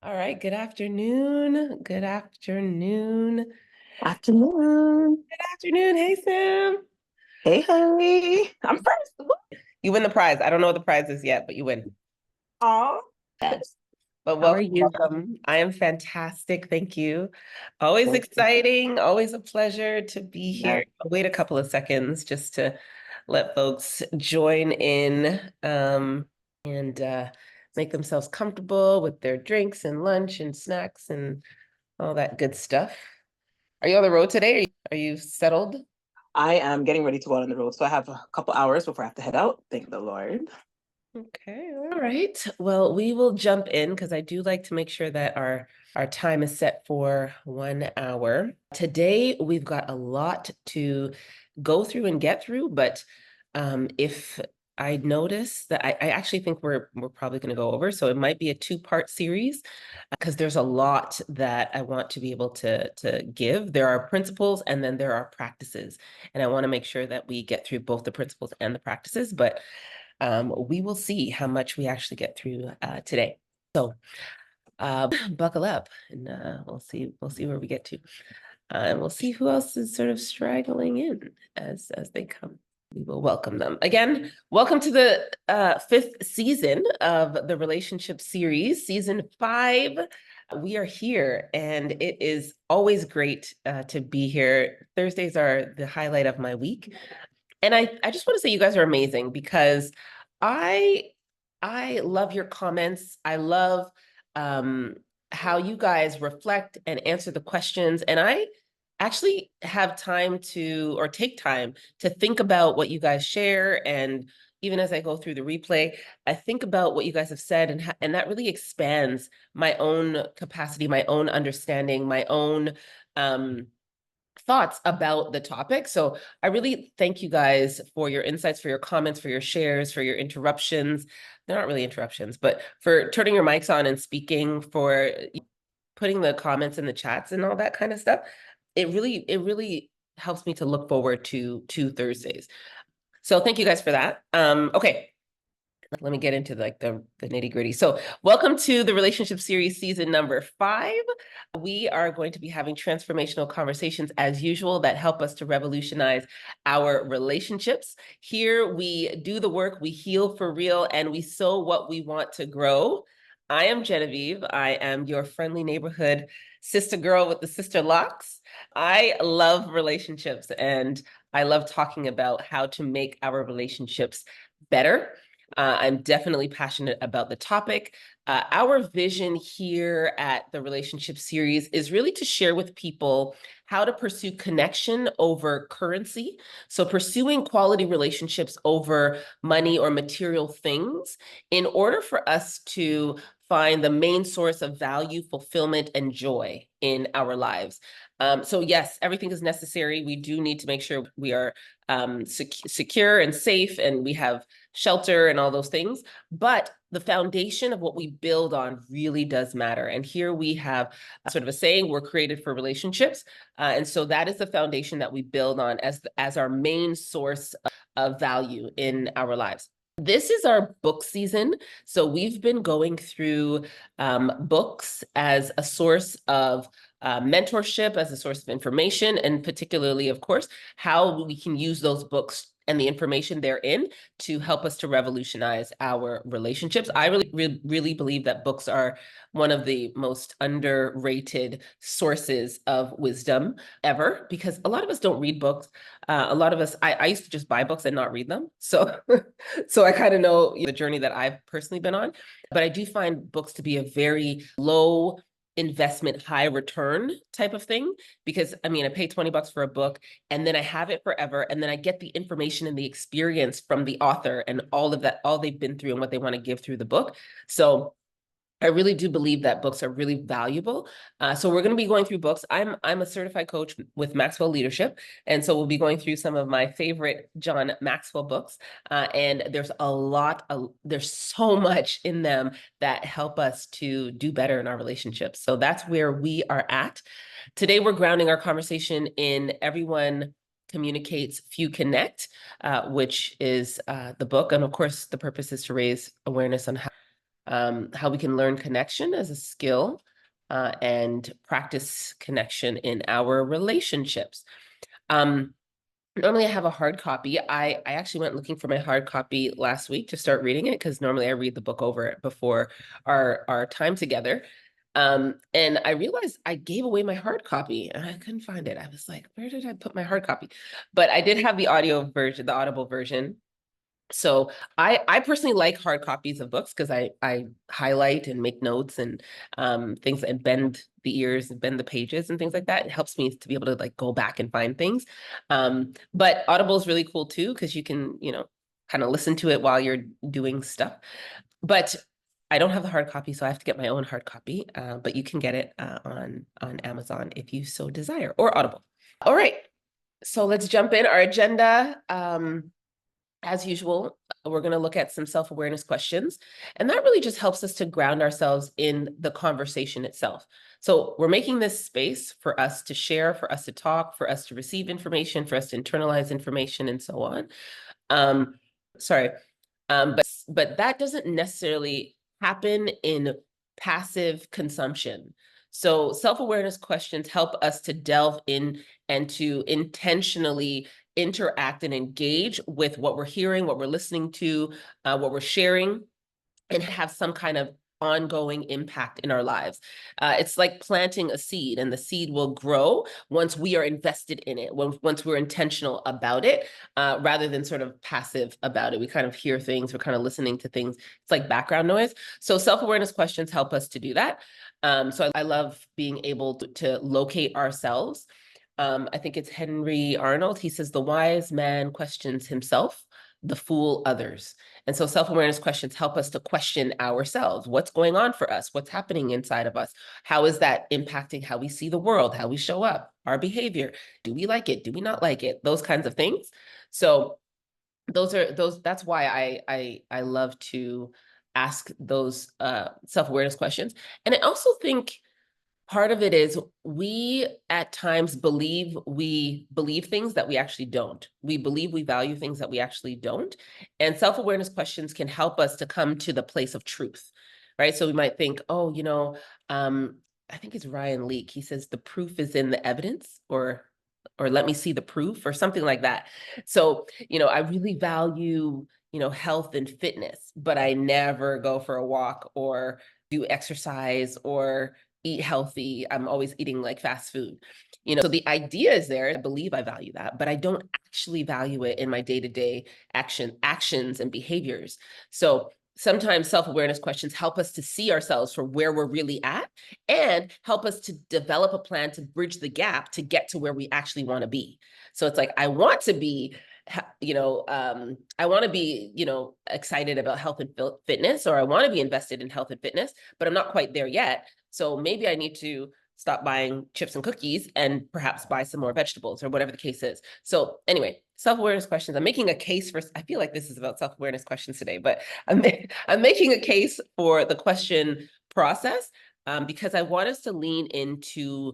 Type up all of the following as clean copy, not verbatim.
All right, good afternoon. Good afternoon. Afternoon. Good afternoon. Hey, Sam. Hey, honey. I'm first. You win the prize. I don't know what the prize is yet, but you win. Oh, yes. But How are welcome, you? welcome. I am fantastic. Thank you. Always Thank you. exciting. Always a pleasure to be here. Yes. I'll wait a couple of seconds just to let folks join in and make themselves comfortable with their drinks and lunch and snacks and all that good stuff. Are you on the road today? Are you settled? I am getting ready to go out on the road, so I have a couple hours before I have to head out. Thank the Lord. Okay, all right. Well, we will jump in because I do like to make sure that our time is set for 1 hour. Today, we've got a lot to go through and get through, but if I notice that I actually think we're probably going to go over, so it might be a two-part series because there's a lot that I want to be able to give. There are principles and then there are practices, and I want to make sure that we get through both the principles and the practices, but we will see how much we actually get through today. So buckle up and we'll see where we get to. And we'll see who else is sort of straggling in as they come. We will welcome them. Again, welcome to the fifth season of the relationship series, season 5. We are here, and it is always great to be here. Thursdays are the highlight of my week. And I just want to say you guys are amazing because I I love your comments. I love how you guys reflect and answer the questions. And I actually have time to, or take time to think about what you guys share. And even as I go through the replay, I think about what you guys have said, and that really expands my own capacity, my own understanding, my own thoughts about the topic. So I really thank you guys for your insights, for your comments, for your shares, for your interruptions. They're not really interruptions, but for turning your mics on and speaking, for putting the comments in the chats and all that kind of stuff. It really helps me to look forward to Thursdays. So thank you guys for that. Okay, let me get into the nitty gritty. So welcome to the relationship series season number 5. We are going to be having transformational conversations as usual that help us to revolutionize our relationships. Here we do the work, we heal for real, and we sow what we want to grow. I am Genevieve. I am your friendly neighborhood sister girl with the sister locks. I love relationships, and I love talking about how to make our relationships better. I'm definitely passionate about the topic. Our vision here at the Relationship Series is really to share with people how to pursue connection over currency. So, pursuing quality relationships over money or material things in order for us to find the main source of value, fulfillment, and joy in our lives. So yes, everything is necessary. We do need to make sure we are secure and safe, and we have shelter and all those things. But the foundation of what we build on really does matter. And here we have sort of a saying: we're created for relationships, and so that is the foundation that we build on as our main source of value in our lives. This is our book season. So we've been going through books as a source of mentorship, as a source of information, and particularly, of course, how we can use those books and the information therein to help us to revolutionize our relationships. I really believe that books are one of the most underrated sources of wisdom ever, because a lot of us don't read books. A lot of us, I used to just buy books and not read them. So, so I kind of know the journey that I've personally been on. But I do find books to be a very low investment, high return type of thing, because I mean, I pay $20 for a book and then I have it forever, and then I get the information and the experience from the author and all of that, all they've been through and what they want to give through the book. So I really do believe that books are really valuable. So we're going to be going through books. I'm a certified coach with Maxwell Leadership, and so we'll be going through some of my favorite John Maxwell books. And there's so much in them that help us to do better in our relationships. So that's where we are at. Today, we're grounding our conversation in Everyone Communicates, Few Connect, which is the book. And of course, the purpose is to raise awareness on how we can learn connection as a skill, and practice connection in our relationships. Normally I have a hard copy. I actually went looking for my hard copy last week to start reading it, because normally I read the book over it before our time together. And I realized I gave away my hard copy and I couldn't find it. I was like, where did I put my hard copy? But I did have the audio version, the Audible version. So I personally like hard copies of books, because I highlight and make notes and things, and bend the ears and bend the pages and things like that. It helps me to be able to like go back and find things. But Audible is really cool too, because you can, kind of listen to it while you're doing stuff. But I don't have the hard copy, so I have to get my own hard copy. But you can get it on Amazon if you so desire, or Audible. All right, so let's jump in our agenda. As usual, we're going to look at some self-awareness questions, and that really just helps us to ground ourselves in the conversation itself. So we're making this space for us to share, for us to talk, for us to receive information, for us to internalize information, and so on. But that doesn't necessarily happen in passive consumption. So self-awareness questions help us to delve in and to intentionally interact and engage with what we're hearing, what we're listening to, what we're sharing, and have some kind of ongoing impact in our lives. It's like planting a seed, and the seed will grow once we are invested in it, once we're intentional about it, rather than sort of passive about it. We kind of hear things, we're kind of listening to things. It's like background noise. So self-awareness questions help us to do that. So I love being able to locate ourselves. I think it's Henry Arnold. He says, the wise man questions himself, the fool others. And so self-awareness questions help us to question ourselves. What's going on for us? What's happening inside of us? How is that impacting how we see the world, how we show up, our behavior? Do we like it? Do we not like it? Those kinds of things. So that's why I love to ask those self-awareness questions. And I also think part of it is we at times believe things that we actually don't. We believe we value things that we actually don't. And self-awareness questions can help us to come to the place of truth, right? So we might think, oh, I think it's Ryan Leake. He says the proof is in the evidence, or let me see the proof, or something like that. So, I really value, health and fitness, but I never go for a walk or do exercise or eat healthy. I'm always eating like fast food. So the idea is there. I believe I value that, but I don't actually value it in my day-to-day actions and behaviors. So sometimes self-awareness questions help us to see ourselves for where we're really at, and help us to develop a plan to bridge the gap to get to where we actually want to be. So it's like, I want to be excited about health and fitness, or I want to be invested in health and fitness, but I'm not quite there yet. So maybe I need to stop buying chips and cookies and perhaps buy some more vegetables, or whatever the case is. So anyway, self-awareness questions. I'm making a case for, I feel like this is about self-awareness questions today, but I'm making a case for the question process, because I want us to lean into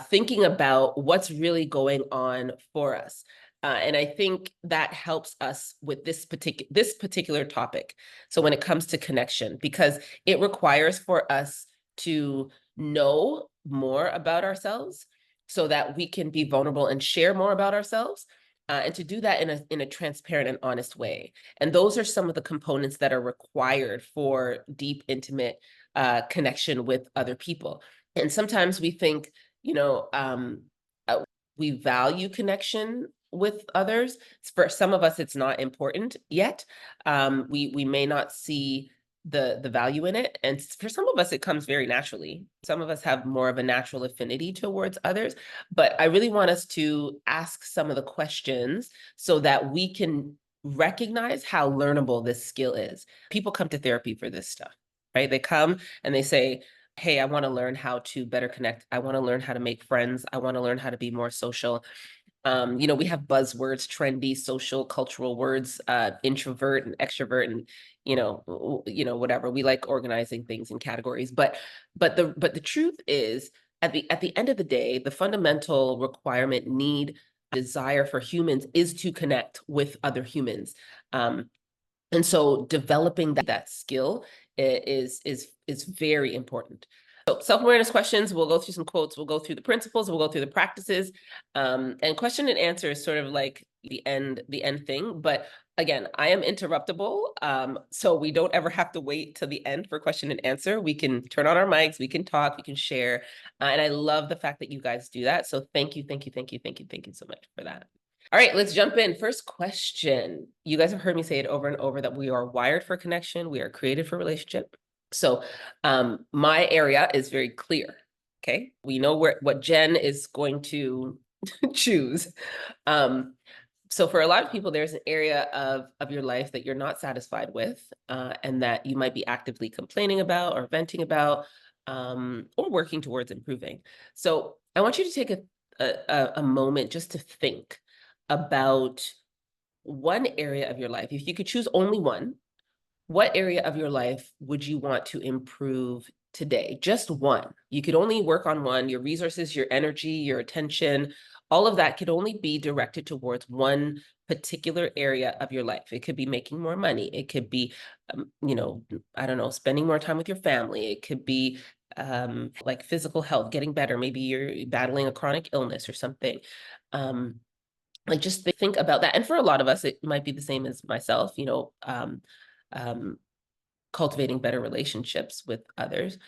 thinking about what's really going on for us. And I think that helps us with this particular topic. So when it comes to connection, because it requires for us to know more about ourselves so that we can be vulnerable and share more about ourselves, and to do that in a transparent and honest way. And those are some of the components that are required for deep, intimate connection with other people. And sometimes we think, we value connection with others. For some of us, it's not important yet. We may not see the value in it. And for some of us, it comes very naturally. Some of us have more of a natural affinity towards others, but I really want us to ask some of the questions so that we can recognize how learnable this skill is. People come to therapy for this stuff, right? They come and they say, hey, I want to learn how to better connect. I want to learn how to make friends. I want to learn how to be more social. We have buzzwords, trendy social cultural words, introvert and extrovert, and whatever. We like organizing things in categories, but the truth is, at the end of the day, the fundamental requirement, need, desire for humans is to connect with other humans. And so developing that skill is very important. So self-awareness questions, we'll go through some quotes, we'll go through the principles, we'll go through the practices, and question and answer is sort of like the end thing. But again, I am interruptible, so we don't ever have to wait till the end for question and answer. We can turn on our mics, we can talk, we can share, and I love the fact that you guys do that. So thank you so much for that. All right, let's jump in. First question. You guys have heard me say it over and over that we are wired for connection. We are created for relationship. So my area is very clear. Okay, we know what Jen is going to choose. So for a lot of people, there's an area of your life that you're not satisfied with, and that you might be actively complaining about or venting about, or working towards improving. So I want you to take a moment just to think about one area of your life. If you could choose only one, what area of your life would you want to improve today? Just one. You could only work on one. Your resources, your energy, your attention, all of that could only be directed towards one particular area of your life. It could be making more money. It could be, I don't know, spending more time with your family. It could be like physical health, getting better. Maybe you're battling a chronic illness or something. Like just think about that. And for a lot of us, it might be the same as myself, cultivating better relationships with others.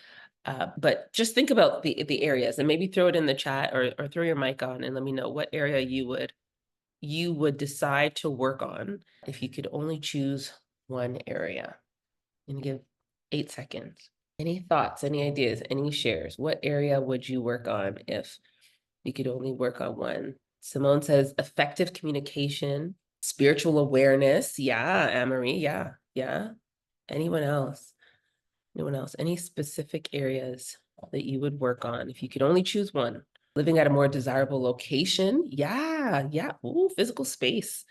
But just think about the areas and maybe throw it in the chat or throw your mic on and let me know what area you would decide to work on if you could only choose one area. And give 8 seconds. Any thoughts, any ideas, any shares? What area would you work on if you could only work on one? Simone says effective communication, spiritual awareness. Yeah, Anne-Marie. Yeah. Anyone else? Anyone else? Any specific areas that you would work on if you could only choose one? Living at a more desirable location. Yeah. Ooh, physical space.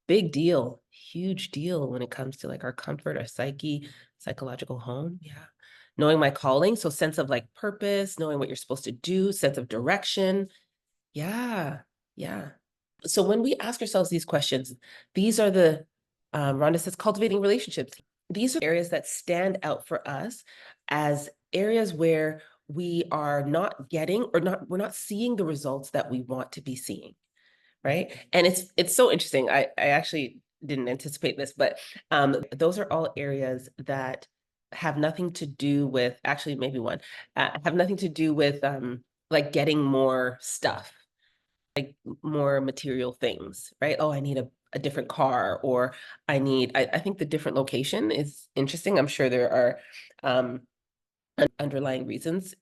Big deal. Huge deal when it comes to like our comfort, our psyche, psychological home. Yeah. Knowing my calling. So sense of like purpose, knowing what you're supposed to do, sense of direction. Yeah. So when we ask ourselves these questions, these are the, Rhonda says, cultivating relationships. These are areas that stand out for us as areas where we are not getting we're not seeing the results that we want to be seeing, right? And it's so interesting. I actually didn't anticipate this, but those are all areas that have nothing to do with, actually maybe one, have nothing to do with like getting more stuff, like more material things, right? Oh, I need a different car, or I think the different location is interesting. I'm sure there are underlying reasons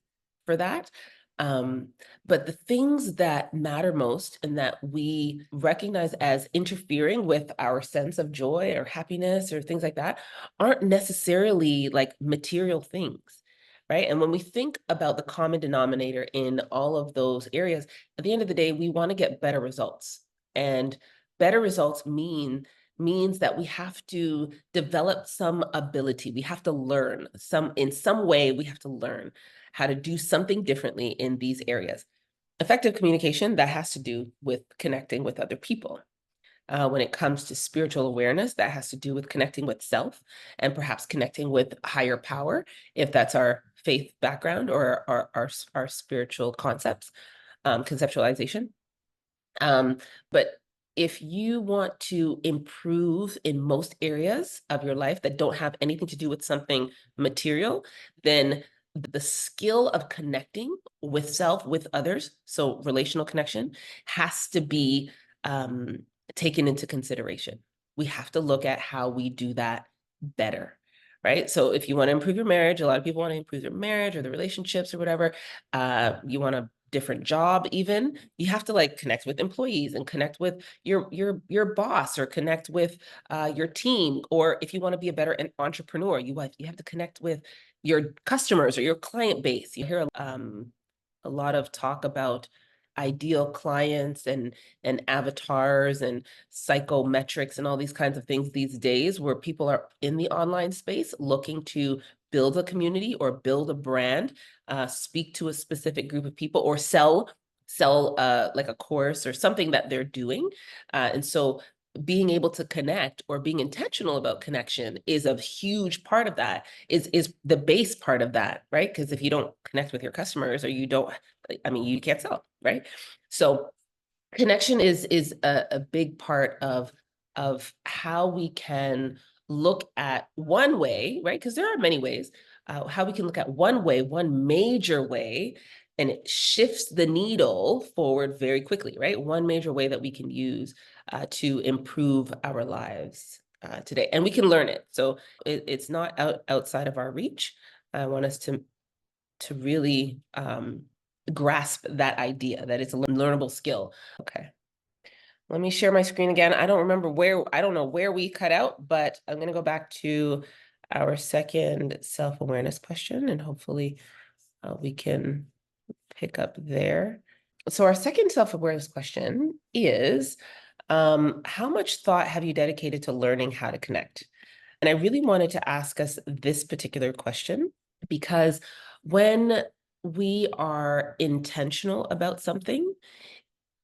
for that. But the things that matter most and that we recognize as interfering with our sense of joy or happiness or things like that aren't necessarily like material things, right? And when we think about the common denominator in all of those areas, at the end of the day, we want to get better results. And better results means that we have to develop some ability. We have to learn in some way, we have to learn how to do something differently in these areas. Effective communication, that has to do with connecting with other people. When it comes to spiritual awareness, that has to do with connecting with self and perhaps connecting with higher power, if that's our faith background or our spiritual concepts, conceptualization. But if you want to improve in most areas of your life that don't have anything to do with something material, then the skill of connecting with self, with others, so relational connection, has to be taken into consideration. We have to look at how we do that better, right? So if you want to improve your marriage, a lot of people want to improve their marriage or the relationships or whatever, you want to different job, even you have to like connect with employees and connect with your boss, or connect with your team. Or if you want to be a better entrepreneur, you have to connect with your customers or your client base. You hear a lot of talk about ideal clients and avatars and psychometrics and all these kinds of things these days, where people are in the online space looking to build a community or build a brand, speak to a specific group of people, or sell like a course or something that they're doing. And so being able to connect or being intentional about connection is a huge part of that, is the base part of that, right? Because if you don't connect with your customers, or you don't, I mean, you can't sell, right? So connection is a big part of how we can look at one way, right? Because there are many ways, how we can look at one way, one major way, and it shifts the needle forward very quickly, right? One major way that we can use to improve our lives today, and we can learn it. So it's not outside of our reach. I want us to really grasp that idea that it's a learnable skill. Okay. Let me share my screen again. I don't know where we cut out, but I'm going to go back to our second self-awareness question, and hopefully we can pick up there. So our second self-awareness question is, how much thought have you dedicated to learning how to connect? And I really wanted to ask us this particular question because when we are intentional about something,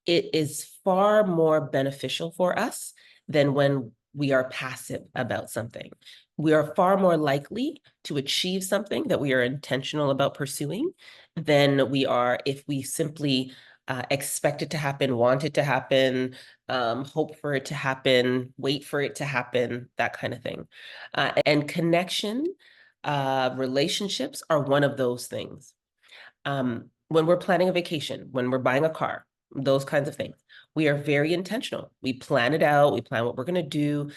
it is far more beneficial for us than when we are passive about something. We are far more likely to achieve something that we are intentional about pursuing than we are if we simply expect it to happen, want it to happen, hope for it to happen, wait for it to happen, that kind of thing. And connection, relationships are one of those things. When we're planning a vacation, when we're buying a car, those kinds of things, we are very intentional. We plan it out. We plan what we're going to do.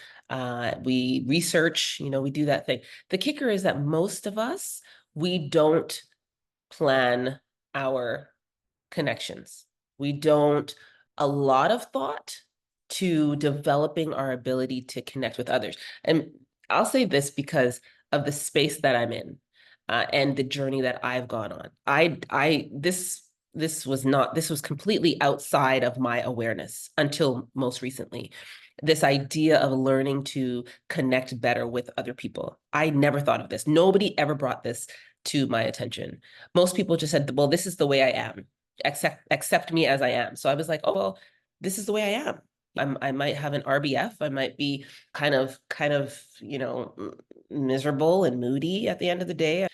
We research, we do that thing. The kicker is that most of us, we don't plan our connections. We don't a lot of thought to developing our ability to connect with others. And I'll say this because of the space that I'm in. And the journey that I've gone on. This was completely outside of my awareness until most recently. This idea of learning to connect better with other people. I never thought of this. Nobody ever brought this to my attention. Most people just said, well, this is the way I am. Accept me as I am. So I was like, oh, well, this is the way I am. I might have an RBF. I might be kind of, miserable and moody at the end of the day.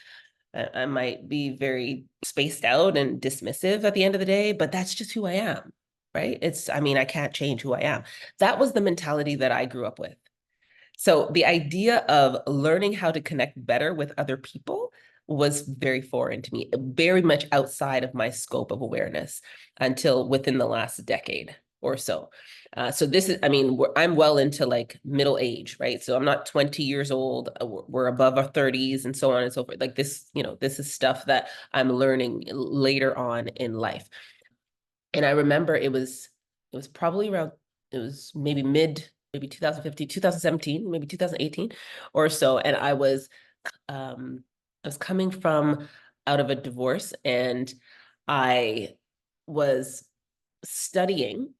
I might be very spaced out and dismissive at the end of the day, but that's just who I am, right? I can't change who I am. That was the mentality that I grew up with. So the idea of learning how to connect better with other people was very foreign to me, very much outside of my scope of awareness until within the last decade or so. So this is, I'm well into like middle age, right? So I'm not 20 years old. We're above our 30s and so on and so forth. Like this, this is stuff that I'm learning later on in life. And I remember it was probably around, it was maybe 2015, 2017, maybe 2018 or so. And I was coming from out of a divorce, and I was studying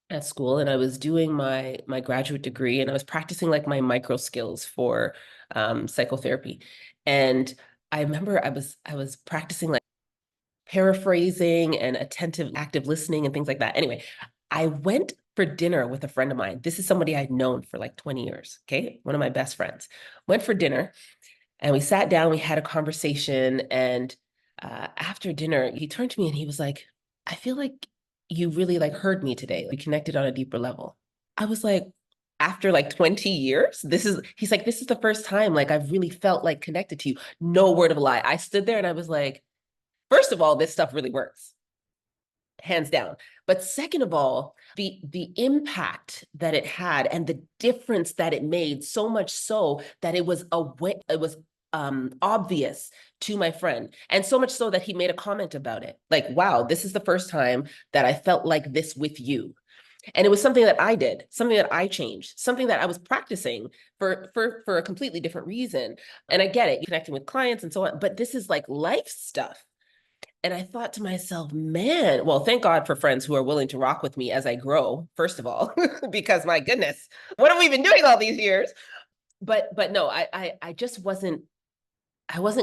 at school, and I was doing my graduate degree, and I was practicing like my micro skills for psychotherapy. And I remember I was practicing like paraphrasing and attentive, active listening and things like that. Anyway, I went for dinner with a friend of mine. This is somebody I'd known for like 20 years. Okay. One of my best friends. Went for dinner, and we sat down, we had a conversation. And after dinner, he turned to me and he was like, I feel like you really like heard me today. We connected on a deeper level. I was like, after like 20 years, he's like, this is the first time like I've really felt like connected to you. No word of a lie. I stood there and I was like, first of all, this stuff really works, hands down. But second of all, the impact that it had and the difference that it made, so much so that it was obvious to my friend, and so much so that he made a comment about it. Like, wow, this is the first time that I felt like this with you. And it was something that I did, something that I changed, something that I was practicing for a completely different reason. And I get it, connecting with clients and so on, but this is like life stuff. And I thought to myself, man, well, thank God for friends who are willing to rock with me as I grow, first of all, because my goodness, what have we been doing all these years? But no, I just wasn't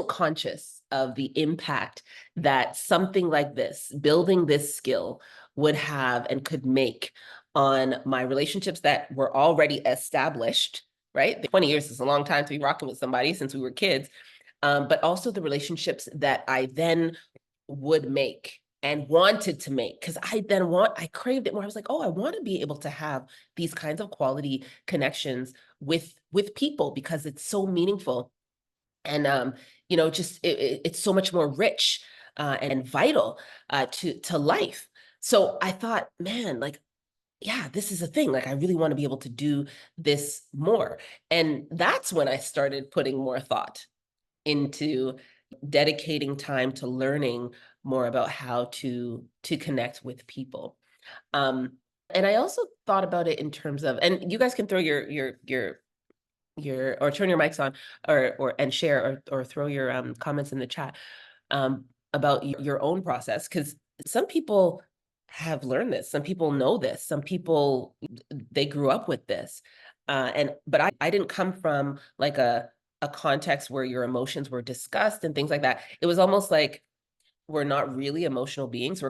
conscious of the impact that something like this, building this skill, would have and could make on my relationships that were already established, right? 20 years is a long time to be rocking with somebody since we were kids, but also the relationships that I then would make and wanted to make, because I craved it more. I was like, oh, I want to be able to have these kinds of quality connections with people because it's so meaningful. And just it's so much more rich and vital to life. So I thought, man, like, yeah, this is a thing. Like, I really want to be able to do this more. And that's when I started putting more thought into dedicating time to learning more about how to connect with people. And I also thought about it in terms of, and you guys can throw your or turn your mics on or and share or throw your comments in the chat about your own process, because some people have learned this, some people know this, some people they grew up with this, but I didn't come from like a context where your emotions were discussed and things like that. It was almost like we're not really emotional beings. We're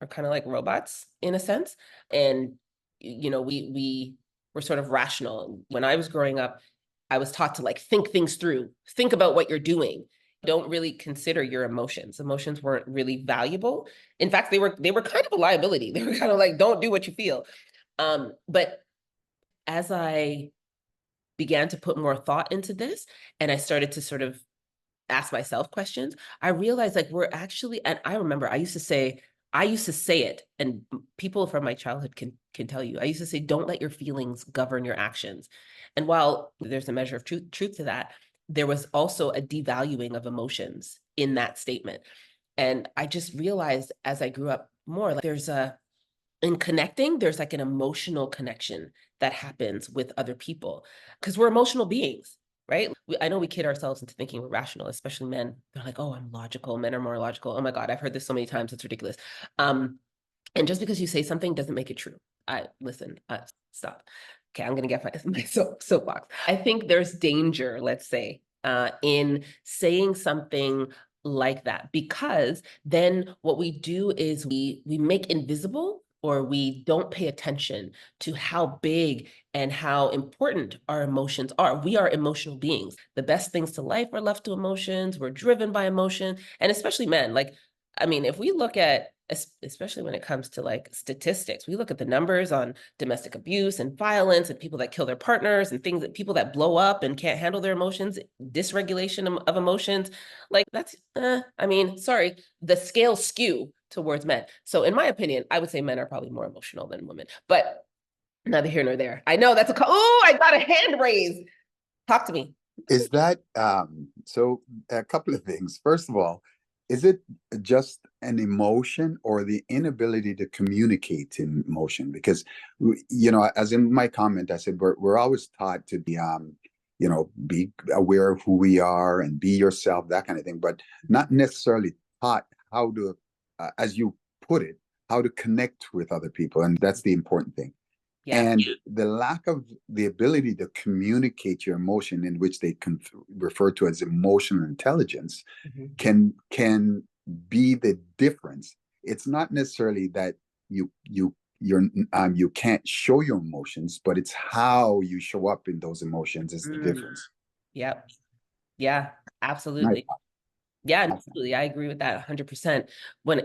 kind of like robots in a sense. And we're sort of rational. When I was growing up, I was taught to like think things through, think about what you're doing. Don't really consider your emotions. Emotions weren't really valuable. In fact, they were kind of a liability. They were kind of like, don't do what you feel. But as I began to put more thought into this, and I started to sort of ask myself questions, I realized like we're actually, and I remember I used to say it, and people from my childhood can tell you, I used to say, don't let your feelings govern your actions. And while there's a measure of truth to that, there was also a devaluing of emotions in that statement. And I just realized as I grew up more, like in connecting, there's like an emotional connection that happens with other people because we're emotional beings, right? I know we kid ourselves into thinking we're rational, especially men. They're like, oh, I'm logical. Men are more logical. Oh my God, I've heard this so many times. It's ridiculous. And just because you say something doesn't make it true. Listen, stop. Okay, I'm going to get my soapbox. I think there's danger, let's say, in saying something like that, because then what we do is we make invisible, or we don't pay attention to how big and how important our emotions are. We are emotional beings. The best things to life are left to emotions. We're driven by emotion, and especially men. Like, I mean, if we look at, especially when it comes to like statistics, we look at the numbers on domestic abuse and violence and people that kill their partners and things, that people that blow up and can't handle their emotions, dysregulation of emotions. Like, that's, I mean, sorry, the scales skew towards men. So in my opinion, I would say men are probably more emotional than women, but neither here nor there. I know that's oh, I got a hand raised. Talk to me. Is that so? A couple of things. First of all, is it just an emotion or the inability to communicate in emotion? Because as in my comment, I said we're always taught to be be aware of who we are and be yourself, that kind of thing, but not necessarily taught how to, as you put it, how to connect with other people, and that's the important thing. Yeah. And the lack of the ability to communicate your emotion, in which they can refer to as emotional intelligence, can be the difference. It's not necessarily that you can't show your emotions, but it's how you show up in those emotions is the difference. Yep. Yeah, absolutely. Yeah, absolutely. I agree with that 100%.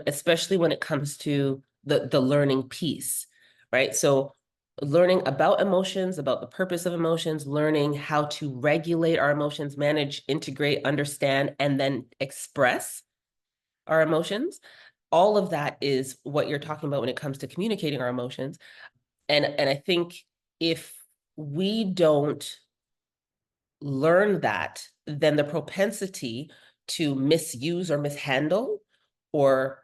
Especially when it comes to the learning piece, right? So learning about emotions, about the purpose of emotions, learning how to regulate our emotions, manage, integrate, understand, and then express our emotions. All of that is what you're talking about when it comes to communicating our emotions. And I think if we don't learn that, then the propensity to misuse or mishandle, or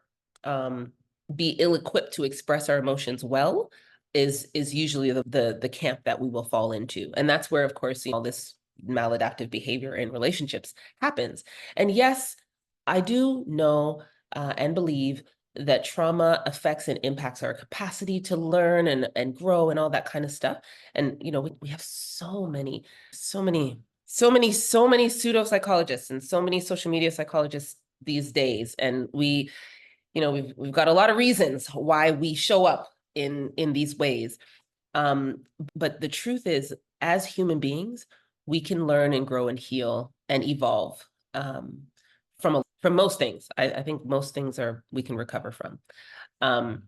be ill-equipped to express our emotions well, is usually the camp that we will fall into. And that's where, of course, all this maladaptive behavior in relationships happens. And yes, I do know and believe that trauma affects and impacts our capacity to learn and grow and all that kind of stuff. And we have so many pseudo psychologists and so many social media psychologists these days, and we've got a lot of reasons why we show up in these ways. But the truth is, as human beings, we can learn and grow and heal and evolve from most things. I think most things we can recover from. In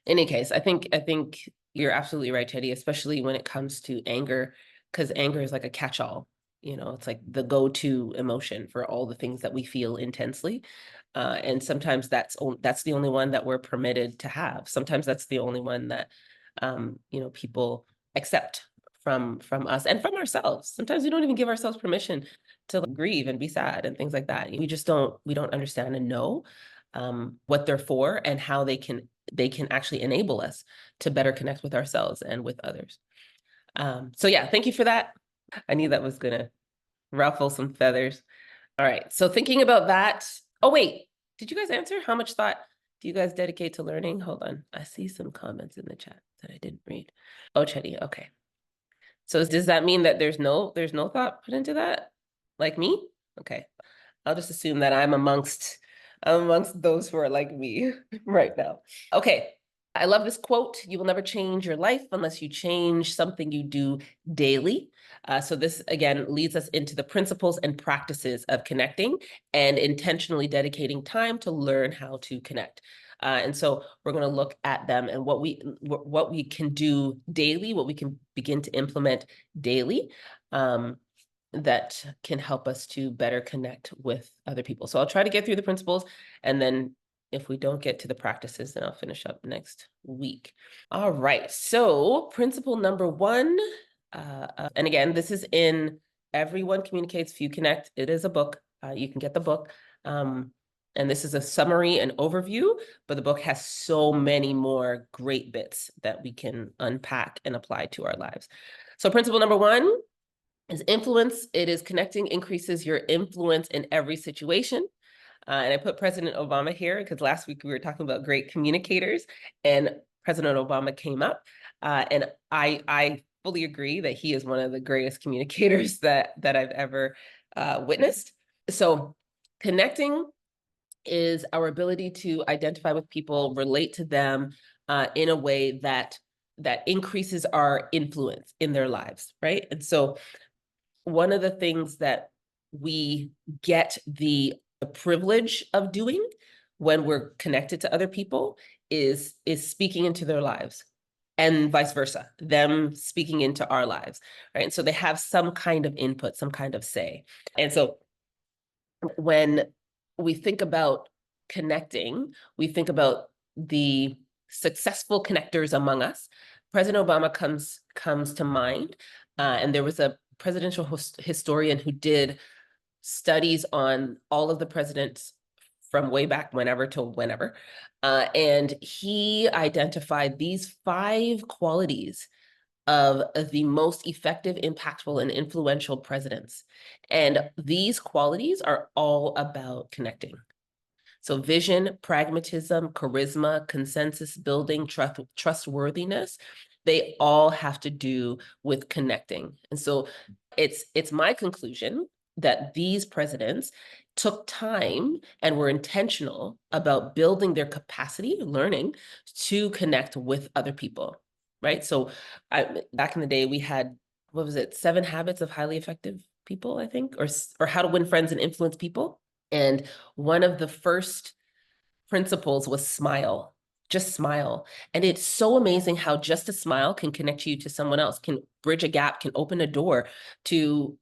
any case, I think you're absolutely right, Teddy, especially when it comes to anger, because anger is like a catch-all. It's like the go-to emotion for all the things that we feel intensely. And sometimes that's the only one that we're permitted to have. Sometimes that's the only one that people accept from us and from ourselves. Sometimes we don't even give ourselves permission to grieve and be sad and things like that. We don't understand and know what they're for and how they can actually enable us to better connect with ourselves and with others. So yeah, thank you for that. I knew that was gonna ruffle some feathers. All right, so thinking about that. Oh wait, did you guys answer? How much thought do you guys dedicate to learning? Hold on, I see some comments in the chat that I didn't read. Oh, Chetty, okay. So does that mean that there's no thought put into that? Like me? Okay. I'll just assume that I'm amongst those who are like me right now. Okay. I love this quote. You will never change your life unless you change something you do daily. So this, again, leads us into the principles and practices of connecting and intentionally dedicating time to learn how to connect. And so we're going to look at them and what we can do daily, what we can begin to implement daily that can help us to better connect with other people. So I'll try to get through the principles, and then if we don't get to the practices, then I'll finish up next week. All right, so principle number 1, and again, this is in Everyone Communicates, Few Connect. It is a book. You can get the book. And this is a summary and overview, but the book has so many more great bits that we can unpack and apply to our lives. So principle number 1 is influence. It is connecting increases your influence in every situation. And I put President Obama here because last week we were talking about great communicators, and President Obama came up. And I fully agree that he is one of the greatest communicators that I've ever witnessed. So connecting is our ability to identify with people, relate to them in a way that increases our influence in their lives, right? And so one of the things that we get the privilege of doing when we're connected to other people is speaking into their lives, and vice versa, them speaking into our lives, right? And so they have some kind of input, some kind of say. And so when we think about connecting, we think about the successful connectors among us. President Obama comes to mind, and there was a presidential historian who did studies on all of the presidents from way back whenever to whenever, and he identified these 5 qualities of the most effective, impactful, and influential presidents. And these qualities are all about connecting. So vision, pragmatism, charisma, consensus building, trustworthiness, they all have to do with connecting. And so it's my conclusion that these presidents took time and were intentional about building their capacity, learning to connect with other people, right? So back in the day, we had, what was it, 7 Habits of Highly Effective People, I think, or How to Win Friends and Influence People. And one of the first principles was smile, just smile. And it's so amazing how just a smile can connect you to someone else, can bridge a gap, can open a door to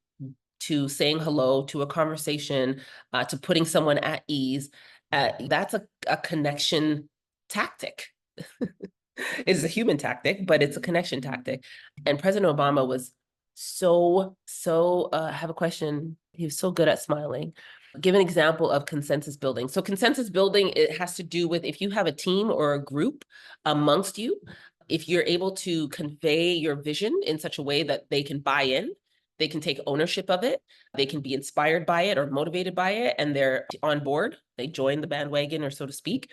saying hello, to a conversation, to putting someone at ease. That's a connection tactic. It's a human tactic, but it's a connection tactic. And President Obama was so I have a question. He was so good at smiling. Give an example of consensus building. So consensus building, it has to do with if you have a team or a group amongst you, if you're able to convey your vision in such a way that they can buy in, they can take ownership of it, they can be inspired by it or motivated by it, and they're on board, they join the bandwagon, or so to speak.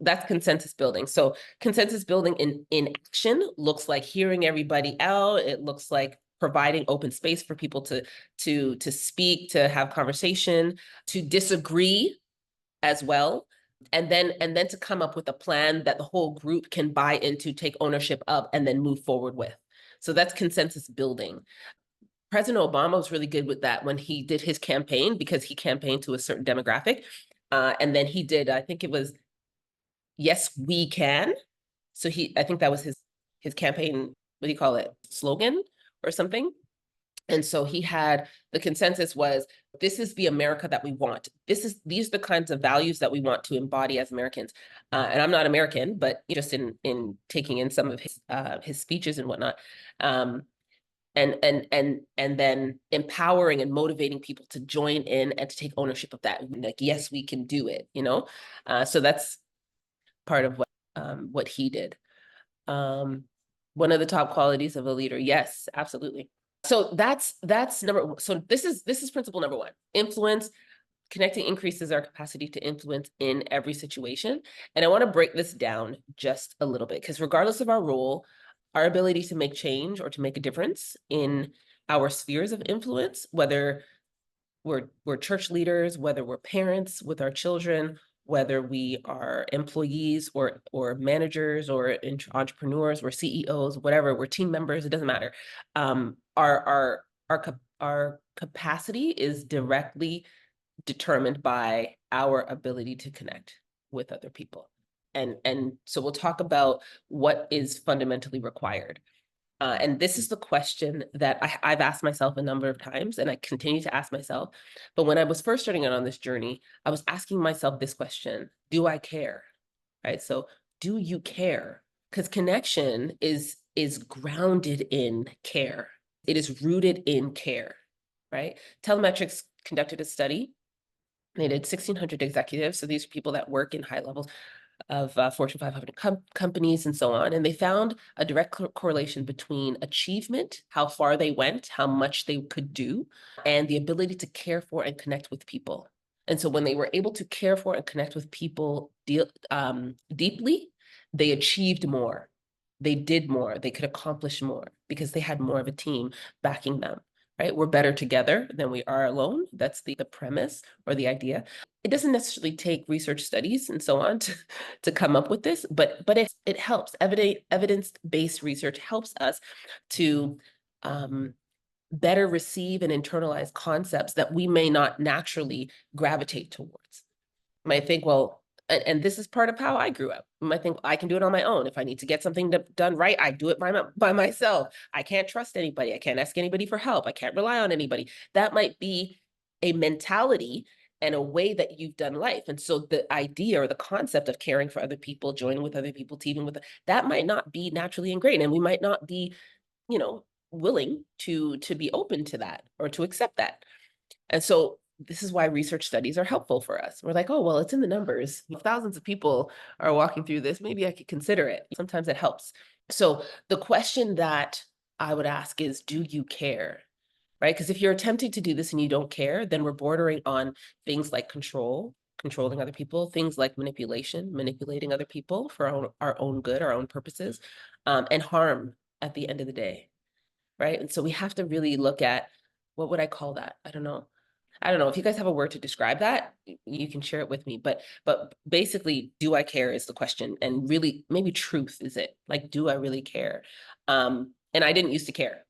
That's consensus building. So consensus building in action looks like hearing everybody out. It looks like providing open space for people to speak, to have conversation, to disagree as well, and then to come up with a plan that the whole group can buy into, take ownership of, and then move forward with. So that's consensus building. President Obama was really good with that when he did his campaign, because he campaigned to a certain demographic. And then he did, I think it was, yes, we can. So I think that was his campaign, what do you call it, slogan or something? And so he had, the consensus was, this is the America that we want. These are the kinds of values that we want to embody as Americans. And I'm not American, but just in taking in some of his speeches and whatnot. And then empowering and motivating people to join in and to take ownership of that. Like, yes, we can do it, So that's part of what he did. One of the top qualities of a leader. Yes, absolutely. So that's number. So this is principle number one. Influence. Connecting increases our capacity to influence in every situation. And I want to break this down just a little bit, because regardless of our role, our ability to make change or to make a difference in our spheres of influence, whether we're church leaders, whether we're parents with our children, whether we are employees or managers or entrepreneurs, we're CEOs, whatever, we're team members, it doesn't matter. Our capacity is directly determined by our ability to connect with other people. And so we'll talk about what is fundamentally required. And this is the question that I've asked myself a number of times, and I continue to ask myself. But when I was first starting out on this journey, I was asking myself this question: do I care? Right? So do you care? Because connection is grounded in care. It is rooted in care, right? Telemetrics conducted a study. They did 1,600 executives. So these are people that work in high levels of Fortune 500 companies and so on. And they found a direct correlation between achievement, how far they went, how much they could do, and the ability to care for and connect with people. And so when they were able to care for and connect with people deeply, they achieved more. They did more. They could accomplish more because they had more of a team backing them. Right? We're better together than we are alone. That's the premise or the idea. It doesn't necessarily take research studies and so on to come up with this, but it helps. Evidence-based research helps us to better receive and internalize concepts that we may not naturally gravitate towards. You might think, well, and this is part of how I grew up. I think I can do it on my own. If I need to get something done right, I do it by myself. I can't trust anybody. I can't ask anybody for help. I can't rely on anybody. That might be a mentality and a way that you've done life. And so the idea or the concept of caring for other people, joining with other people, teaming with, that might not be naturally ingrained. And we might not be, willing to be open to that or to accept that. And so this is why research studies are helpful for us. We're like, oh, well, it's in the numbers. If thousands of people are walking through this, maybe I could consider it. Sometimes it helps. So the question that I would ask is, do you care? Right? Because if you're attempting to do this and you don't care, then we're bordering on things like controlling other people, things like manipulating other people for our own good, our own purposes, and harm at the end of the day. Right? And so we have to really look at, what would I call that? I don't know if you guys have a word to describe that, you can share it with me, but basically, do I care is the question. And really, maybe truth is it. Like, do I really care? And I didn't used to care.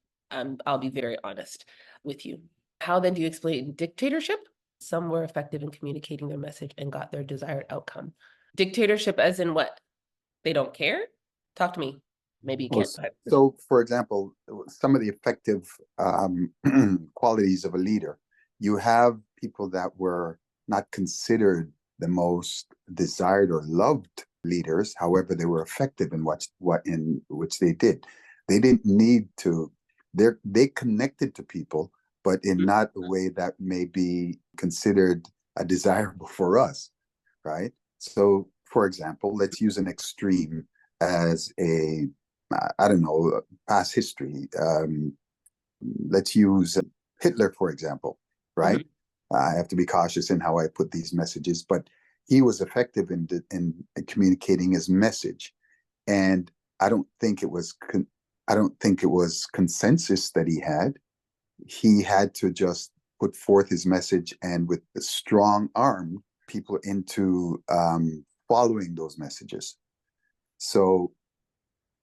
I'll be very honest with you. How then do you explain dictatorship? Some were effective in communicating their message and got their desired outcome. Dictatorship as in what? They don't care? Talk to me. Maybe you Well, can't. so, for example, some of the effective qualities of a leader, you have people that were not considered the most desired or loved leaders. However, they were effective in what in which they did. They didn't need to. They connected to people, but in not a way that may be considered desirable for us, right? So, for example, let's use an extreme as I don't know, past history. Let's use Hitler, for example, right? Mm-hmm. I have to be cautious in how I put these messages, but he was effective in communicating his message, and I don't think it was consensus that he had. He had to just put forth his message, and with a strong arm, people into following those messages. So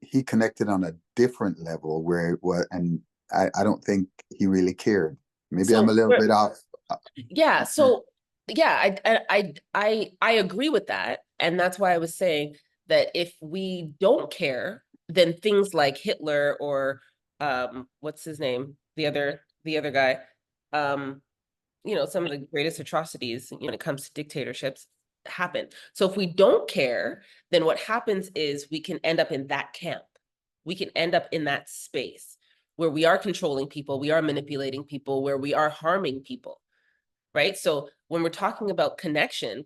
he connected on a different level where it was, and I don't think he really cared. Maybe I'm a little bit off. Yeah. So yeah, I agree with that. And that's why I was saying that if we don't care, then things like Hitler or what's his name? The other guy, some of the greatest atrocities when it comes to dictatorships happen. So if we don't care, then what happens is we can end up in that camp. We can end up in that space where we are controlling people, we are manipulating people, where we are harming people, right? So when we're talking about connection,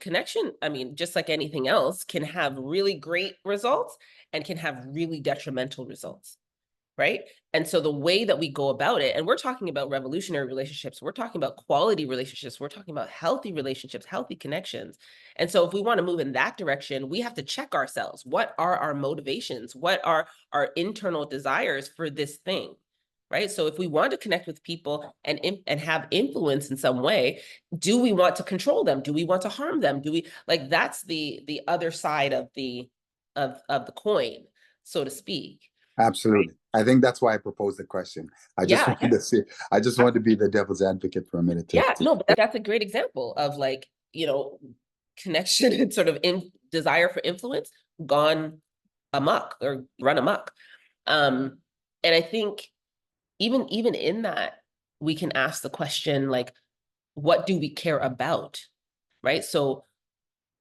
I mean, just like anything else, can have really great results and can have really detrimental results, right? And so the way that we go about it, and we're talking about revolutionary relationships, we're talking about quality relationships, we're talking about healthy relationships, healthy connections. And so if we want to move in that direction, we have to check ourselves. What are our motivations? What are our internal desires for this thing? Right. So if we want to connect with people and have influence in some way, do we want to control them? Do we want to harm them? Do we like that's the other side of the coin, so to speak. Absolutely. I think that's why I proposed the question. I just Yeah. wanted to see, I just wanted to be the devil's advocate for a minute. Yeah, no, but that's a great example of like, connection and sort of desire for influence gone amok or run amok. And I think even in that, we can ask the question like, what do we care about? Right. So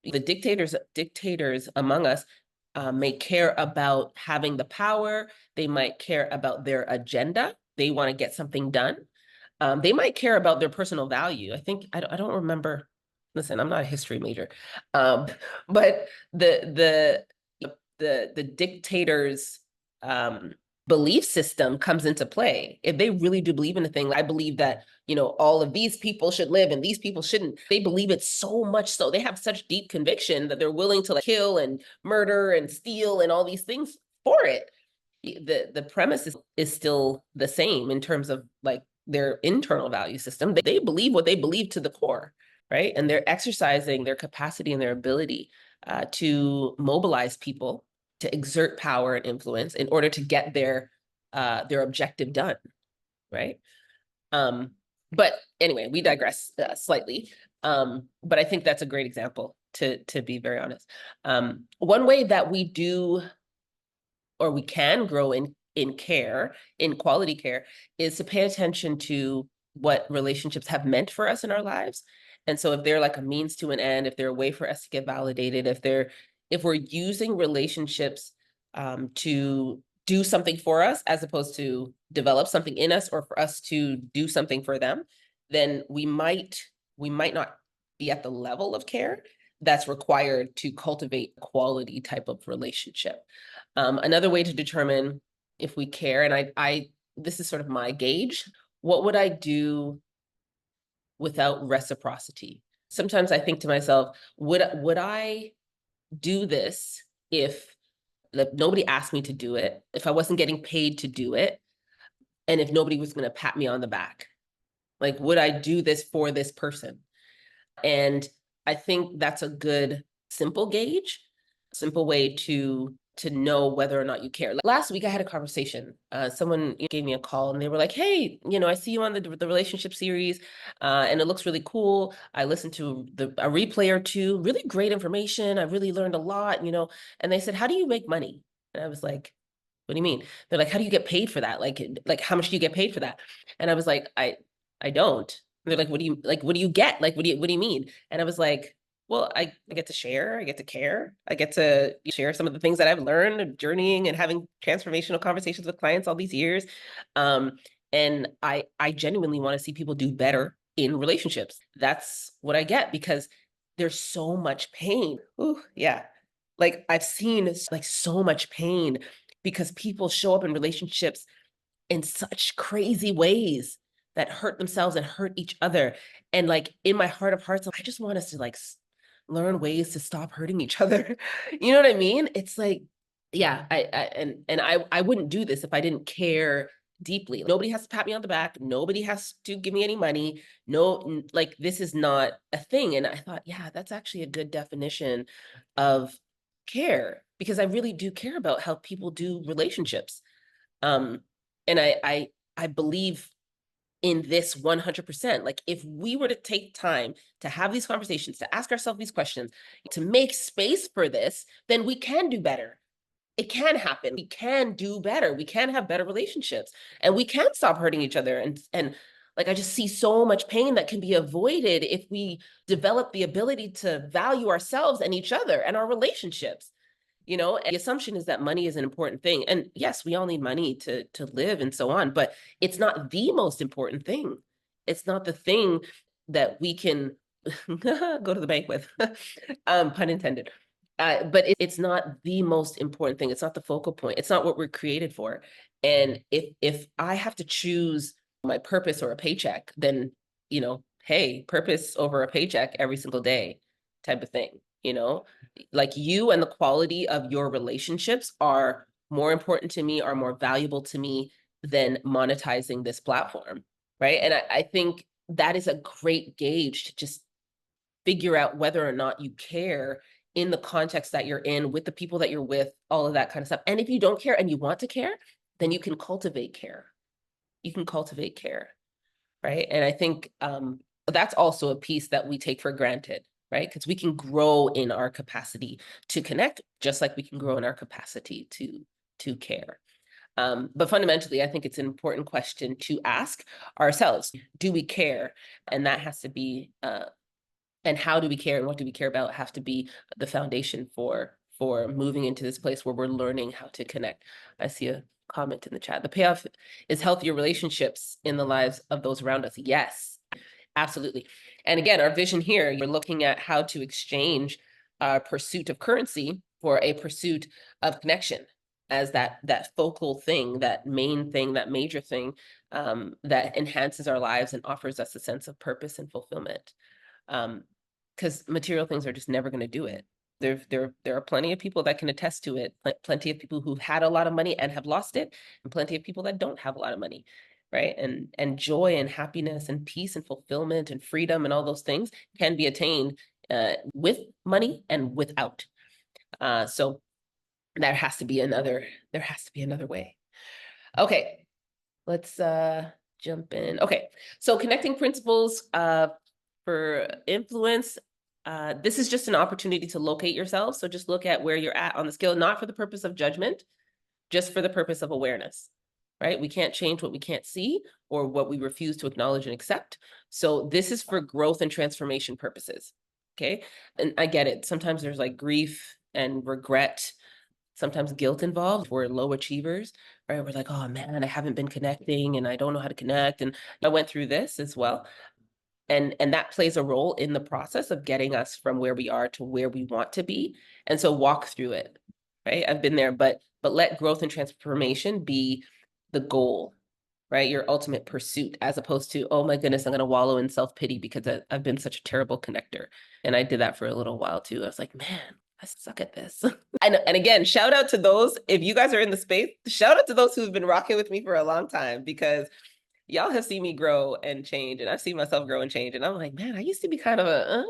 the dictators among us may care about having the power. They might care about their agenda. They want to get something done. They might care about their personal value. I think I don't remember. Listen, I'm not a history major, but the dictators' belief system comes into play. If they really do believe in a thing, I believe that all of these people should live and these people shouldn't. They believe it so much so they have such deep conviction that they're willing to like kill and murder and steal and all these things for it. The premise is still the same in terms of like their internal value system. They believe what they believe to the core, right? And they're exercising their capacity and their ability to mobilize people to exert power and influence in order to get their objective done, right? But anyway, we digress slightly. But I think that's a great example to be very honest. One way that we do or we can grow in care, in quality care, is to pay attention to what relationships have meant for us in our lives. And so if they're like a means to an end, if they're a way for us to get validated, if we're using relationships to do something for us as opposed to develop something in us or for us to do something for them, then we might not be at the level of care that's required to cultivate quality type of relationship. Another way to determine if we care, and I this is sort of my gauge, what would I do without reciprocity? Sometimes I think to myself, would I do this if nobody asked me to do it, if I wasn't getting paid to do it, and if nobody was going to pat me on the back? Like, would I do this for this person? And I think that's a good, simple gauge, simple way to know whether or not you care. Last week, I had a conversation. Someone gave me a call and they were like, hey, I see you on the relationship series and it looks really cool. I listened to a replay or two, really great information. I really learned a lot, and they said, how do you make money? And I was like, what do you mean? They're like, how do you get paid for that? Like how much do you get paid for that? And I was like, I don't. They're like, what do you get? Like, what do you mean? And I was like, well, I get to share, I get to care, I get to share some of the things that I've learned journeying and having transformational conversations with clients all these years. And I genuinely want to see people do better in relationships. That's what I get because there's so much pain. Ooh, yeah. Like I've seen like so much pain because people show up in relationships in such crazy ways that hurt themselves and hurt each other. And like in my heart of hearts, I just want us to like learn ways to stop hurting each other. You know what I mean? It's like, yeah, I wouldn't do this if I didn't care deeply. Nobody has to pat me on the back. Nobody has to give me any money. No, like this is not a thing. And I thought, yeah, that's actually a good definition of care, because I really do care about how people do relationships. And I believe in this 100%. Like if we were to take time to have these conversations, to ask ourselves these questions, to make space for this, then we can do better. It can happen. We can do better. We can have better relationships, and we can stop hurting each other. And like, I just see so much pain that can be avoided if we develop the ability to value ourselves and each other and our relationships. And the assumption is that money is an important thing. And yes, we all need money to live and so on, but it's not the most important thing. It's not the thing that we can go to the bank with, pun intended. But it's not the most important thing. It's not the focal point. It's not what we're created for. And if I have to choose my purpose or a paycheck, then, hey, purpose over a paycheck every single day type of thing, like you and the quality of your relationships are more important to me, are more valuable to me than monetizing this platform. Right. And I think that is a great gauge to just figure out whether or not you care in the context that you're in, with the people that you're with, all of that kind of stuff. And if you don't care and you want to care, then you can cultivate care. You can cultivate care, right? And I think that's also a piece that we take for granted, right? Because we can grow in our capacity to connect, just like we can grow in our capacity to care. But fundamentally, I think it's an important question to ask ourselves. Do we care? And that has to be and how do we care and what do we care about have to be the foundation for moving into this place where we're learning how to connect. I see a comment in the chat. The payoff is healthier relationships in the lives of those around us. Yes, absolutely. And again, our vision here, we're looking at how to exchange our pursuit of currency for a pursuit of connection as that focal thing, that main thing, that major thing that enhances our lives and offers us a sense of purpose and fulfillment. Because material things are just never going to do it. There are plenty of people that can attest to it. Plenty of people who've had a lot of money and have lost it, and plenty of people that don't have a lot of money, right? And joy and happiness and peace and fulfillment and freedom and all those things can be attained with money and without. So there has to be another way. Okay, let's jump in. Okay, so connecting principles for influence. This is just an opportunity to locate yourself. So just look at where you're at on the scale, not for the purpose of judgment, just for the purpose of awareness, right? We can't change what we can't see or what we refuse to acknowledge and accept. So this is for growth and transformation purposes, okay? And I get it. Sometimes there's like grief and regret, sometimes guilt involved. We're low achievers, right? We're like, oh man, I haven't been connecting and I don't know how to connect. And I went through this as well. And that plays a role in the process of getting us from where we are to where we want to be. And so walk through it, right? I've been there, but let growth and transformation be the goal, right? Your ultimate pursuit, as opposed to, oh my goodness, I'm going to wallow in self-pity because I've been such a terrible connector. And I did that for a little while too. I was like, man, I suck at this. And again, shout out to those, if you guys are in the space, shout out to those who've been rocking with me for a long time, because y'all have seen me grow and change, and I've seen myself grow and change. And I'm like, man, I used to be kind of a,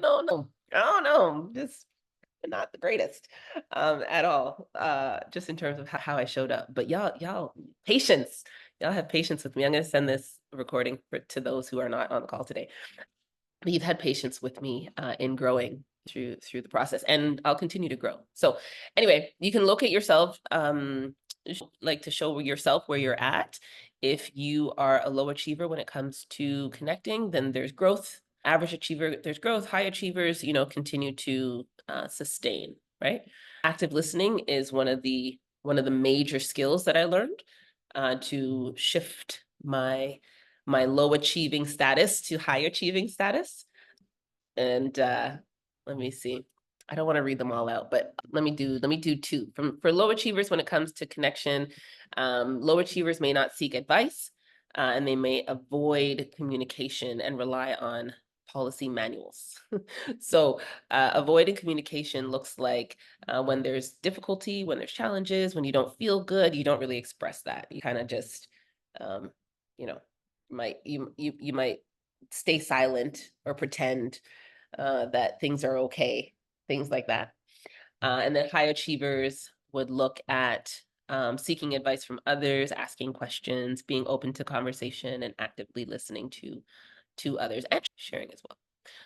no, I don't know, just not the greatest at all, just in terms of how I showed up. But y'all, patience. Y'all have patience with me. I'm going to send this recording to those who are not on the call today. But you've had patience with me in growing through the process, and I'll continue to grow. So anyway, you can locate yourself, like to show yourself where you're at. If you are a low achiever when it comes to connecting, then there's growth. Average achiever, there's growth. High achievers, continue to sustain, right? Active listening is one of the major skills that I learned to shift my low achieving status to high achieving status. And let me see. I don't want to read them all out, but let me do two. For low achievers, when it comes to connection, low achievers may not seek advice, and they may avoid communication and rely on policy manuals. So avoiding communication looks like when there's difficulty, when there's challenges, when you don't feel good, you don't really express that. You kind of just You know, you might stay silent or pretend that things are okay, things like that. And then high achievers would look at seeking advice from others, asking questions, being open to conversation, and actively listening to others and sharing as well.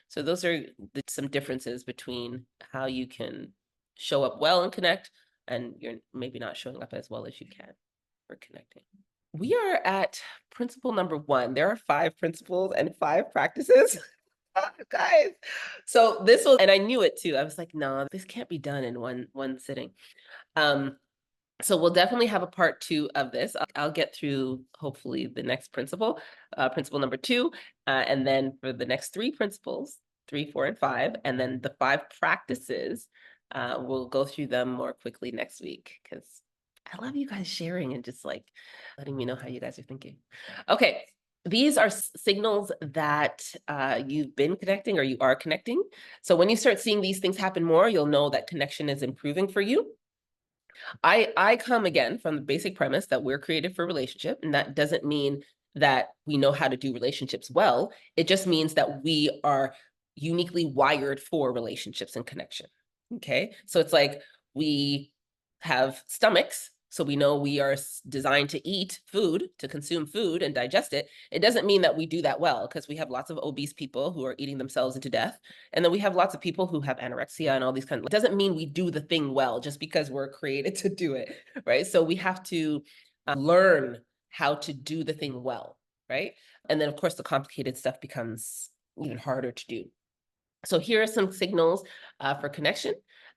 So those are some differences between how you can show up well and connect, and you're maybe not showing up as well as you can for connecting. We are at principle number 1. There are 5 principles and 5 practices. Guys, so this will, and I knew it too. I was like, no, this can't be done in one sitting. So we'll definitely have a part 2 of this. I'll get through hopefully the next principle, principle number 2, and then for the next 3 principles, 3, 4, and 5, and then the 5 practices, we'll go through them more quickly next week, because I love you guys sharing and just like letting me know how you guys are thinking. Okay. These are signals that you've been connecting or you are connecting. So when you start seeing these things happen more, you'll know that connection is improving for you. I come again from the basic premise that we're created for relationship, and that doesn't mean that we know how to do relationships well. It just means that we are uniquely wired for relationships and connection. Okay, so it's like we have stomachs, so we know we are designed to eat food, to consume food and digest it. It doesn't mean that we do that well, because we have lots of obese people who are eating themselves into death. And then we have lots of people who have anorexia and all these kinds of, it doesn't mean we do the thing well just because we're created to do it, right? So we have to learn how to do the thing well, right? And then of course the complicated stuff becomes even harder to do. So here are some signals for connection.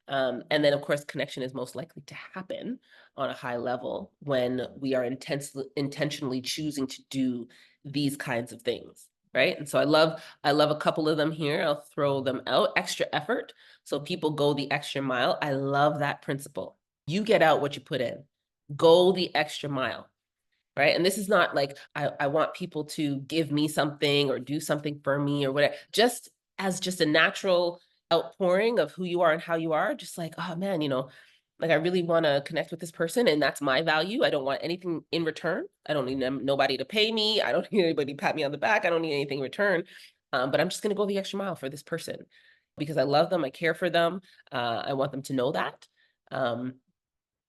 And then of course, connection is most likely to happen on a high level when we are intentionally choosing to do these kinds of things, right? And so I love a couple of them here. I'll throw them out. Extra effort. So people go the extra mile. I love that principle. You get out what you put in. Go the extra mile. Right. And this is not like I want people to give me something or do something for me or whatever, just as just a natural outpouring of who you are and how you are, just like, oh man, like I really want to connect with this person and that's my value. I don't want anything in return. I don't need nobody to pay me. I don't need anybody to pat me on the back. I don't need anything in return. But I'm just going to go the extra mile for this person because I love them. I care for them. I want them to know that. And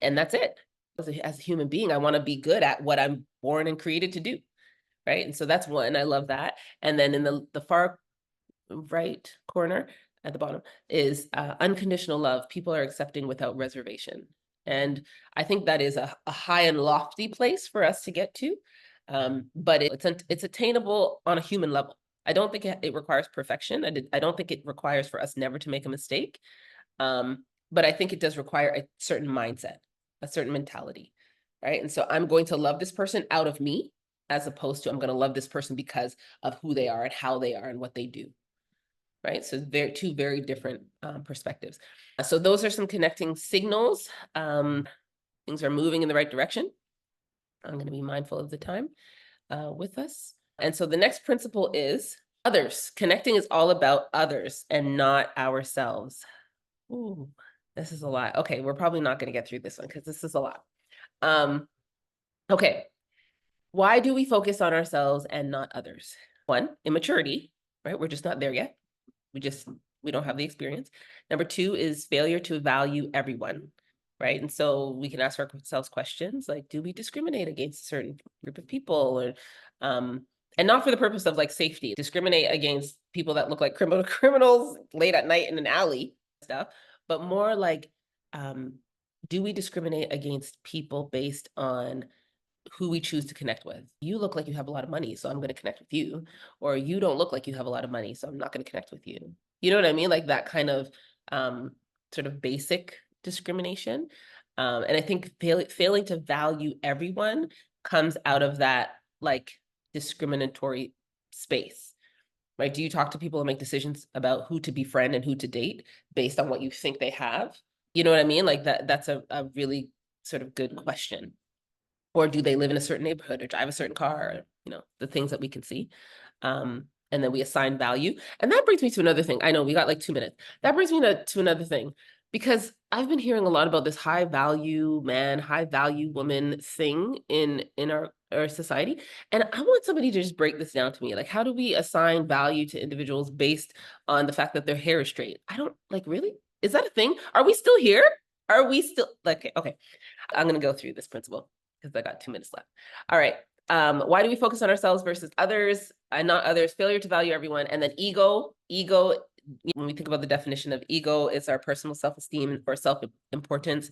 that's it. As a human being, I want to be good at what I'm born and created to do. Right. And so that's one. I love that. And then in the far right corner at the bottom is unconditional love. People are accepting without reservation. And I think that is a high and lofty place for us to get to. But it's attainable on a human level. I don't think it requires perfection. I don't think it requires for us never to make a mistake. But I think it does require a certain mindset, a certain mentality, right? And so I'm going to love this person out of me, as opposed to I'm going to love this person because of who they are and how they are and what they do, right? So they're two very different perspectives. So those are some connecting signals. Things are moving in the right direction. I'm going to be mindful of the time with us. And so the next principle is others. Connecting is all about others and not ourselves. Ooh, this is a lot. Okay, we're probably not going to get through this one because this is a lot. Okay, why do we focus on ourselves and not others? 1, immaturity, right? We're just not there yet. We don't have the experience. Number 2 is failure to value everyone, right? And so we can ask ourselves questions like, do we discriminate against a certain group of people, or and not for the purpose of like safety, discriminate against people that look like criminals late at night in an alley stuff, but more like, do we discriminate against people based on who we choose to connect with? You look like you have a lot of money, so I'm going to connect with you. Or you don't look like you have a lot of money, so I'm not going to connect with you. You know what I mean? Like that kind of sort of basic discrimination. And I think failing to value everyone comes out of that like discriminatory space, right? Do you talk to people and make decisions about who to befriend and who to date based on what you think they have? You know what I mean? Like that's a really sort of good question. Or do they live in a certain neighborhood or drive a certain car, or, the things that we can see. And then we assign value. And that brings me to another thing. I know we got like 2 minutes. That brings me to another thing, because I've been hearing a lot about this high value man, high value woman thing in our or society. And I want somebody to just break this down to me. Like, how do we assign value to individuals based on the fact that their hair is straight? I don't like, really? Is that a thing? Are we still here? Are we still like, okay, I'm going to go through this principle because I got 2 minutes left. All right. Why do we focus on ourselves versus others and not others? Failure to value everyone. And then ego, when we think about the definition of ego, it's our personal self-esteem or self-importance,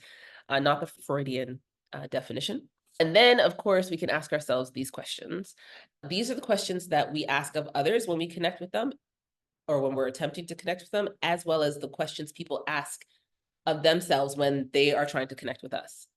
not the Freudian definition. And then, of course, we can ask ourselves these questions. These are the questions that we ask of others when we connect with them or when we're attempting to connect with them, as well as the questions people ask of themselves when they are trying to connect with us.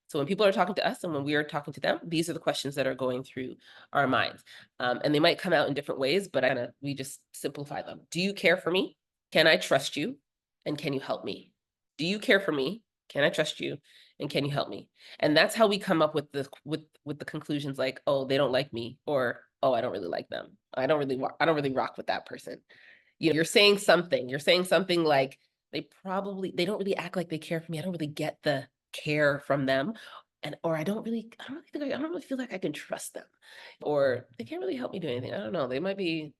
So when people are talking to us and when we are talking to them, these are the questions that are going through our minds. And they might come out in different ways, but we just simplify them. Do you care for me? Can I trust you? And can you help me? Do you care for me? Can I trust you? And can you help me? And that's how we come up with the conclusions like, oh, they don't like me, or oh, I don't really like them. I don't really rock with that person. You know, you're saying something like they don't really act like they care for me. I don't really get the care from them. Or I don't really feel like I can trust them, or they can't really help me do anything. I don't know. They might be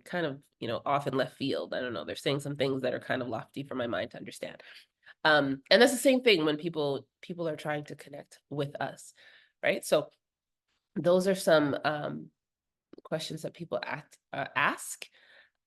kind of, off in left field. I don't know. They're saying some things that are kind of lofty for my mind to understand. And that's the same thing when people are trying to connect with us, right? So those are some questions that people ask.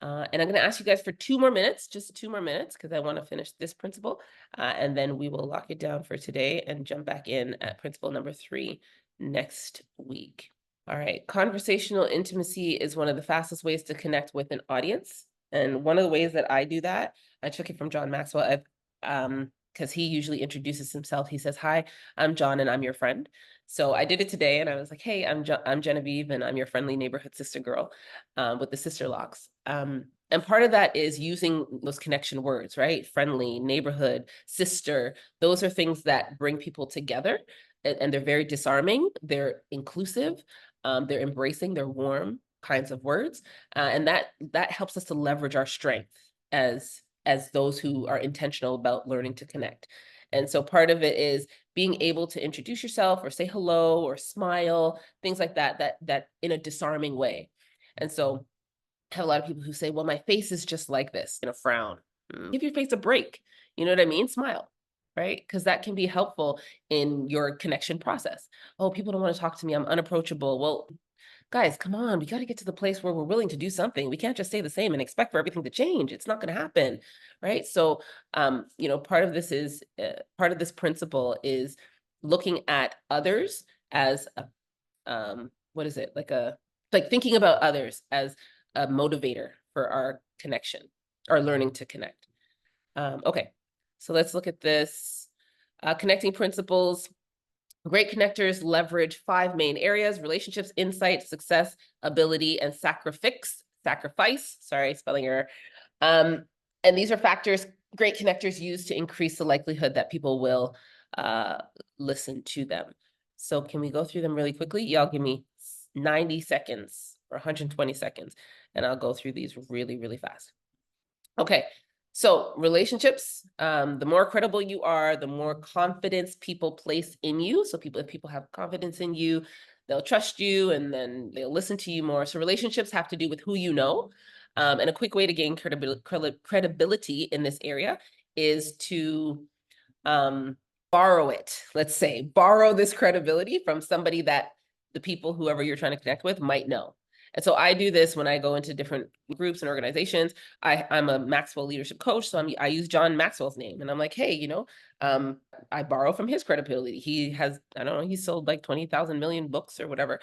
And I'm going to ask you guys for 2 more minutes, just 2 more minutes, because I want to finish this principle. And then we will lock it down for today and jump back in at principle number 3 next week. All right. Conversational intimacy is one of the fastest ways to connect with an audience. And one of the ways that I do that, I took it from John Maxwell, because he usually introduces himself. He says, "Hi, I'm John and I'm your friend." So I did it today and I was like, "Hey, I'm Genevieve and I'm your friendly neighborhood sister girl," with the sister locks. And part of that is using those connection words, right? Friendly, neighborhood, sister. Those are things that bring people together, and they're very disarming. They're inclusive. They're embracing. They're warm kinds of words. And that helps us to leverage our strength as those who are intentional about learning to connect. And so part of it is being able to introduce yourself or say hello or smile, things like that in a disarming way. And so I have a lot of people who say, well, my face is just like this, in a frown. Give your face a break. You know what I mean? Smile, right? Because that can be helpful in your connection process. Oh, people don't want to talk to me. I'm unapproachable. Well, guys, come on, we got to get to the place where we're willing to do something. We can't just stay the same and expect for everything to change. It's not going to happen, right? So, part of this principle is looking at others as what is it? Like thinking about others as a motivator for our connection, our learning to connect. Okay, so let's look at this. Connecting principles. Great connectors leverage 5 main areas: relationships, insight, success, ability, and sacrifice. Sorry, spelling error. And these are factors great connectors use to increase the likelihood that people will listen to them. So can we go through them really quickly? Y'all give me 90 seconds or 120 seconds, and I'll go through these really, really fast. Okay. So relationships, the more credible you are, the more confidence people place in you. So if people have confidence in you, they'll trust you and then they'll listen to you more. So relationships have to do with who you know. And a quick way to gain credibility in this area is to borrow it. Let's say, borrow this credibility from somebody that the people, whoever you're trying to connect with, might know. And so I do this when I go into different groups and organizations. I'm a Maxwell leadership coach, so I use John Maxwell's name, and I'm like, hey, I borrow from his credibility. He has, I don't know, he sold like 20,000 million books or whatever.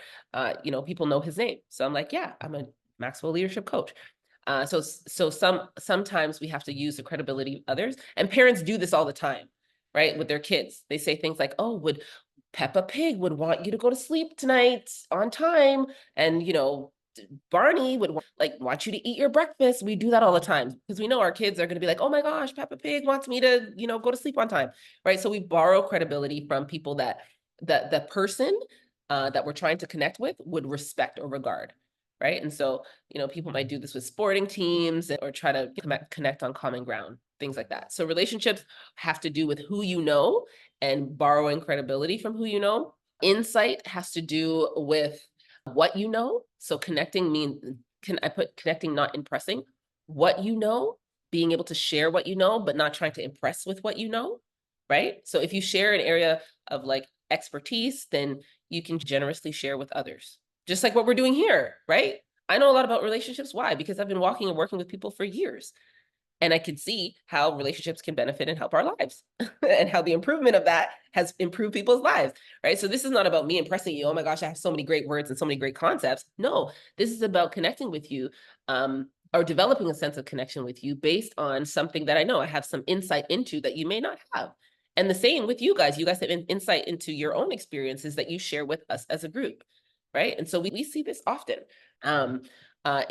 People know his name, so I'm like, yeah, I'm a Maxwell leadership coach. So sometimes we have to use the credibility of others, and parents do this all the time, right? With their kids, they say things like, "Oh, Peppa Pig would want you to go to sleep tonight on time," and Barney would want you to eat your breakfast. We do that all the time because we know our kids are going to be like, "Oh my gosh, Peppa Pig wants me to, go to sleep on time," right? So we borrow credibility from people that the person that we're trying to connect with would respect or regard, right? And so, people might do this with sporting teams or try to connect on common ground, things like that. So relationships have to do with who you know and borrowing credibility from who you know. Insight has to do with what you know. So connecting connecting, not impressing. What you know, being able to share what you know, but not trying to impress with what you know, right? So if you share an area of like expertise, then you can generously share with others. Just like what we're doing here, right? I know a lot about relationships. Why? Because I've been walking and working with people for years. And I can see how relationships can benefit and help our lives and how the improvement of that has improved people's lives, right? So this is not about me impressing you. Oh my gosh, I have so many great words and so many great concepts. No, this is about connecting with you, or developing a sense of connection with you based on something that I know I have some insight into that you may not have. And the same with you guys. You guys have an insight into your own experiences that you share with us as a group, right? And so we see this often.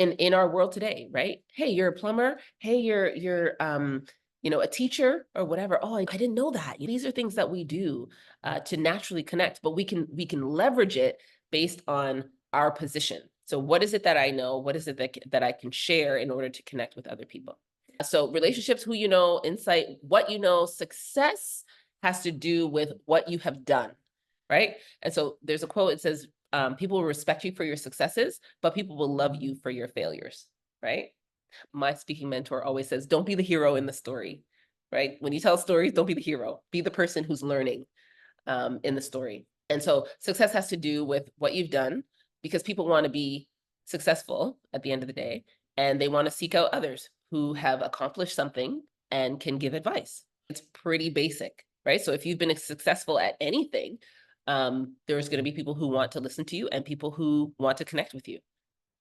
In our world today, right? Hey, you're a plumber. Hey, you're a teacher or whatever. Oh, I didn't know that. These are things that we do to naturally connect, but we can leverage it based on our position. So what is it that I know? What is it that I can share in order to connect with other people? So relationships, who you know, insight, what you know, success has to do with what you have done, right? And so there's a quote, it says, people will respect you for your successes, but people will love you for your failures, right? My speaking mentor always says, don't be the hero in the story, right? When you tell stories, don't be the hero. Be the person who's learning in the story. And so success has to do with what you've done, because people want to be successful at the end of the day, and they want to seek out others who have accomplished something and can give advice. It's pretty basic, right? So if you've been successful at anything, there's going to be people who want to listen to you and people who want to connect with you.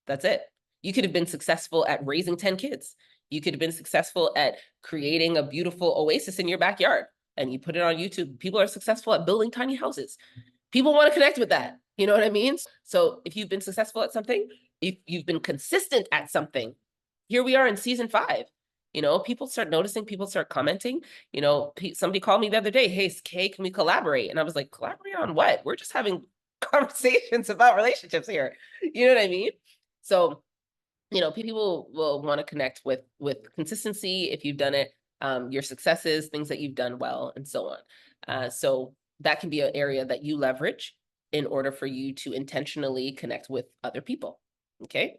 That's it. You could have been successful at raising 10 kids. You could have been successful at creating a beautiful oasis in your backyard and you put it on YouTube. People are successful at building tiny houses. People want to connect with that. You know what I mean? So if you've been successful at something, if you've been consistent at something, here we are in season 5. People start noticing, people start commenting. Somebody called me the other day, hey, Kay, can we collaborate? And I was like, collaborate on what? We're just having conversations about relationships here. You know what I mean? So, people will want to connect with consistency if you've done it, your successes, things that you've done well, and so on. So that can be an area that you leverage in order for you to intentionally connect with other people. Okay.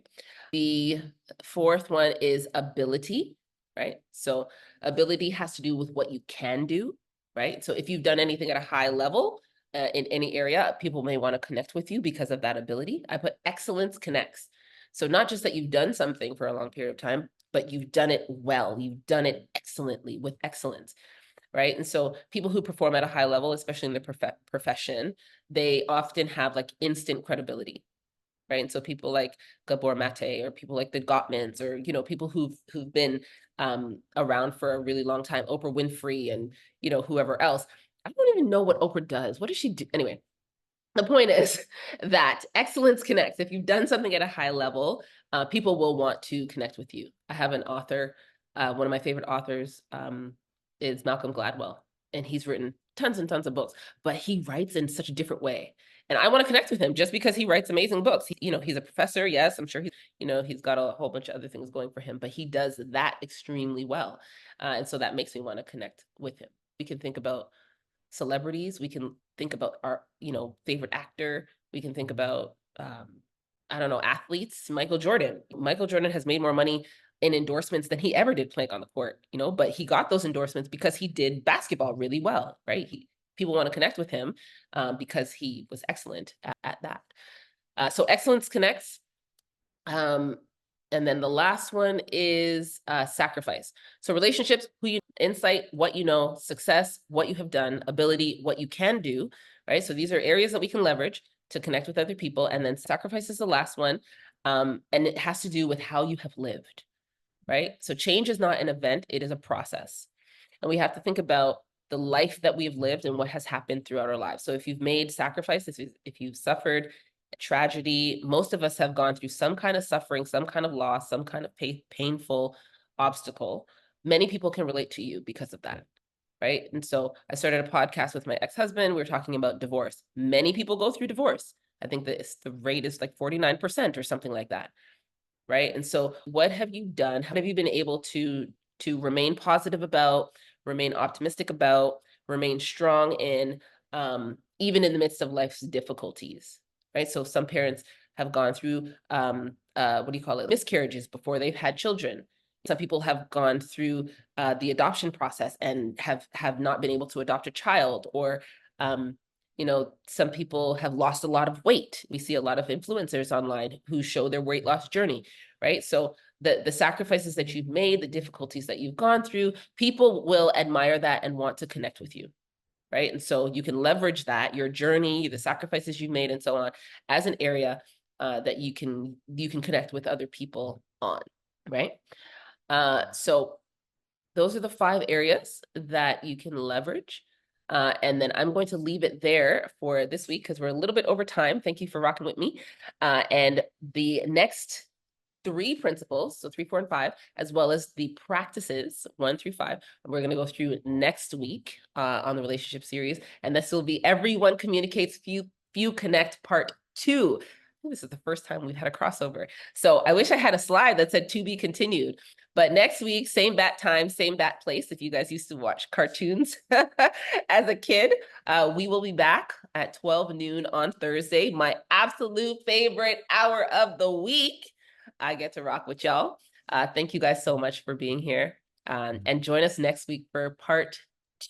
The fourth one is ability, right? So ability has to do with what you can do, right? So if you've done anything at a high level in any area, people may want to connect with you because of that ability. I put excellence connects. So not just that you've done something for a long period of time, but you've done it well. You've done it excellently with excellence, right? And so people who perform at a high level, especially in the profession, they often have like instant credibility, right? And so people like Gabor Mate, or people like the Gottmans, or people who've been around for a really long time, Oprah Winfrey, and whoever else. I don't even know what Oprah does. What does she do? Anyway, the point is that excellence connects. If you've done something at a high level, people will want to connect with you. I have an author, one of my favorite authors is Malcolm Gladwell, and he's written tons and tons of books, but he writes in such a different way. And I want to connect with him just because he writes amazing books. He's a professor. Yes, I'm sure he's got a whole bunch of other things going for him, but he does that extremely well. And so that makes me want to connect with him. We can think about celebrities. We can think about our, favorite actor. We can think about, I don't know, athletes. Michael Jordan has made more money in endorsements than he ever did playing on the court, but he got those endorsements because he did basketball really well, right? People want to connect with him because he was excellent at that. So excellence connects. And then the last one is sacrifice. So relationships, insight, what you know, success, what you have done, ability, what you can do, right? So these are areas that we can leverage to connect with other people. And then sacrifice is the last one. And it has to do with how you have lived, right? So change is not an event, it is a process. And we have to think about the life that we've lived and what has happened throughout our lives. So if you've made sacrifices, if you've suffered tragedy, most of us have gone through some kind of suffering, some kind of loss, some kind of painful obstacle. Many people can relate to you because of that, right? And so I started a podcast with my ex-husband. We were talking about divorce. Many people go through divorce. I think that the rate is like 49% or something like that, right? And so what have you done? How have you been able to remain positive about, remain optimistic about, remain strong in, even in the midst of life's difficulties, right? So some parents have gone through, miscarriages before they've had children. Some people have gone through the adoption process and have not been able to adopt a child, or some people have lost a lot of weight. We see a lot of influencers online who show their weight loss journey, right? So the sacrifices that you've made, the difficulties that you've gone through, people will admire that and want to connect with you, right? And so you can leverage that, your journey, the sacrifices you've made, and so on, as an area that you can connect with other people on, right? So those are the 5 areas that you can leverage. And then I'm going to leave it there for this week because we're a little bit over time. Thank you for rocking with me. And the next 3 principles, so 3, 4, and 5, as well as the practices 1 through 5, we're going to go through next week on the relationship series. And this will be Everyone Communicates, Few Connect Part 2. This is the first time we've had a crossover. So I wish I had a slide that said to be continued. But next week, same bat time, same bat place. If you guys used to watch cartoons as a kid, we will be back at 12 noon on Thursday, my absolute favorite hour of the week. I get to rock with y'all. Thank you guys so much for being here. And join us next week for part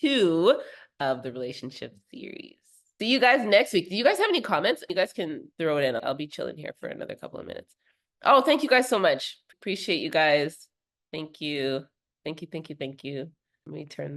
2 of the relationship series. See you guys next week. Do you guys have any comments? You guys can throw it in. I'll be chilling here for another couple of minutes. Oh, thank you guys so much. Appreciate you guys. Thank you. Thank you. Let me turn